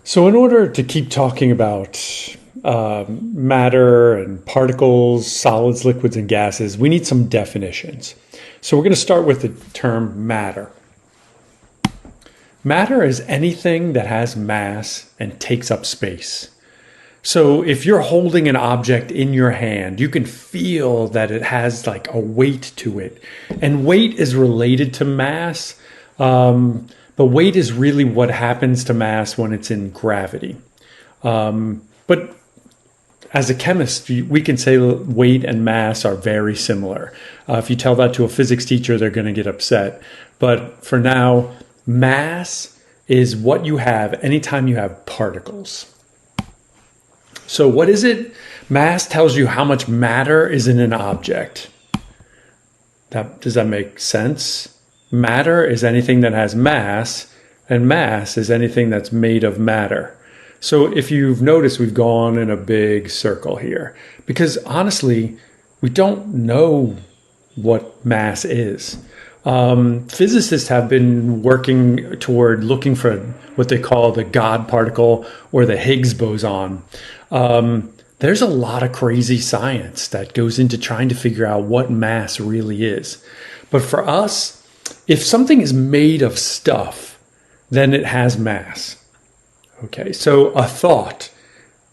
So, in order to keep talking about matter and particles, solids, liquids, and gases, we need some definitions. So, we're going to start with the term matter. Matter is anything that has mass and takes up space. So, if you're holding an object in your hand, you can feel that it has like a weight to it. And weight is related to mass. But weight is really what happens to mass when it's in gravity. But as a chemist, we can say weight and mass are very similar. If you tell that to a physics teacher, they're going to get upset. But for now, mass is what you have anytime you have particles. So what is it? Mass tells you how much matter is in an object. Does that make sense? Matter is anything that has mass, and mass is anything that's made of matter. So if you've noticed, we've gone in a big circle here because honestly, we don't know what mass is. Physicists have been working toward looking for what they call the God particle or the Higgs boson. There's a lot of crazy science that goes into trying to figure out what mass really is. But for us, if something is made of stuff, then it has mass. Okay, so a thought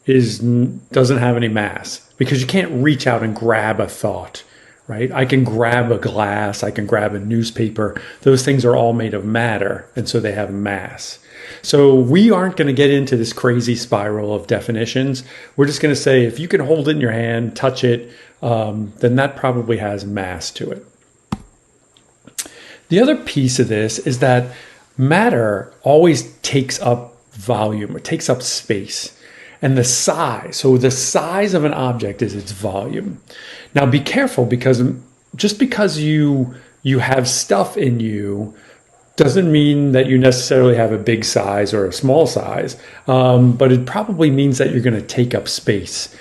doesn't have any mass because you can't reach out and grab a thought, right? I can grab a glass, I can grab a newspaper. Those things are all made of matter, and so they have mass. So we aren't going to get into this crazy spiral of definitions. We're just going to say if you can hold it in your hand, touch it, then that probably has mass to it. The other piece of this is that matter always takes up volume, it takes up space. And the size of an object is its volume. Now be careful because just because you have stuff in you doesn't mean that you necessarily have a big size or a small size, but it probably means that you're going to take up space.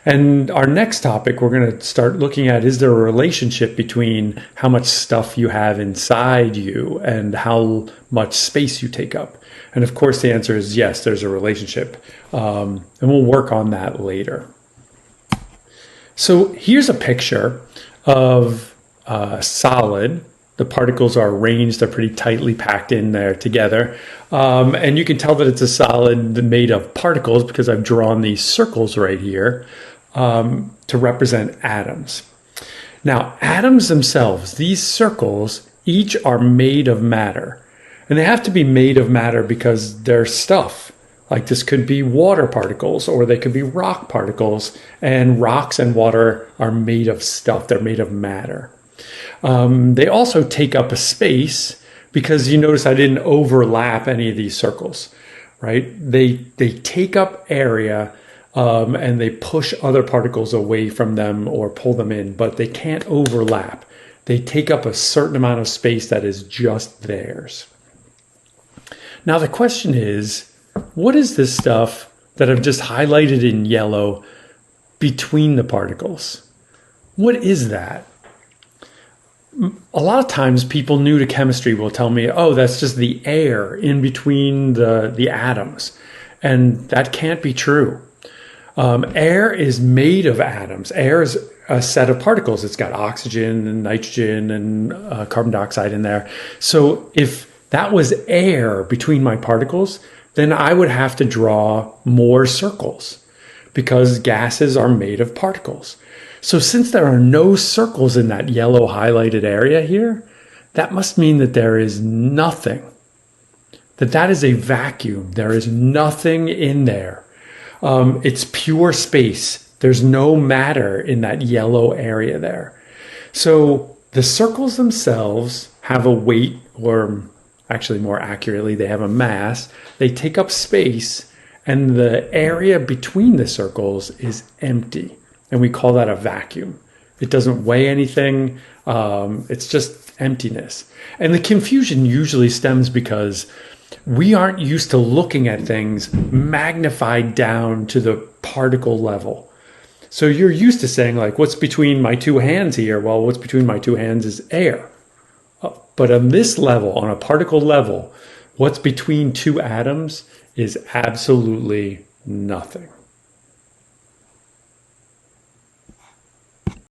And our next topic, we're going to start looking at, is there a relationship between how much stuff you have inside you and how much space you take up? And of course, the answer is yes, there's a relationship. And we'll work on that later. So here's a picture of a solid. The particles are arranged, they're pretty tightly packed in there together. And you can tell that it's a solid made of particles because I've drawn these circles right here. To represent atoms. Now, atoms themselves, these circles, each are made of matter. And they have to be made of matter because they're stuff. Like this could be water particles or they could be rock particles. And rocks and water are made of stuff. They're made of matter. They also take up a space because you notice I didn't overlap any of these circles, right? They take up area. And they push other particles away from them or pull them in, but they can't overlap. They take up a certain amount of space that is just theirs. Now the question is, what is this stuff that I've just highlighted in yellow between the particles? What is that? A lot of times people new to chemistry will tell me, oh, that's just the air in between the atoms. And that can't be true. Air is made of atoms. Air is a set of particles. It's got oxygen and nitrogen and carbon dioxide in there. So if that was air between my particles, then I would have to draw more circles because gases are made of particles. So since there are no circles in that yellow highlighted area here, that must mean that there is nothing. That is a vacuum. There is nothing in there. It's pure space. There's no matter in that yellow area there. So the circles themselves have a weight, or actually more accurately, they have a mass. They take up space, and the area between the circles is empty. And we call that a vacuum. It doesn't weigh anything. It's just emptiness. And the confusion usually stems because we aren't used to looking at things magnified down to the particle level. So you're used to saying, like, what's between my two hands here? Well, what's between my two hands is air. But on this level, on a particle level, What's between two atoms is absolutely nothing.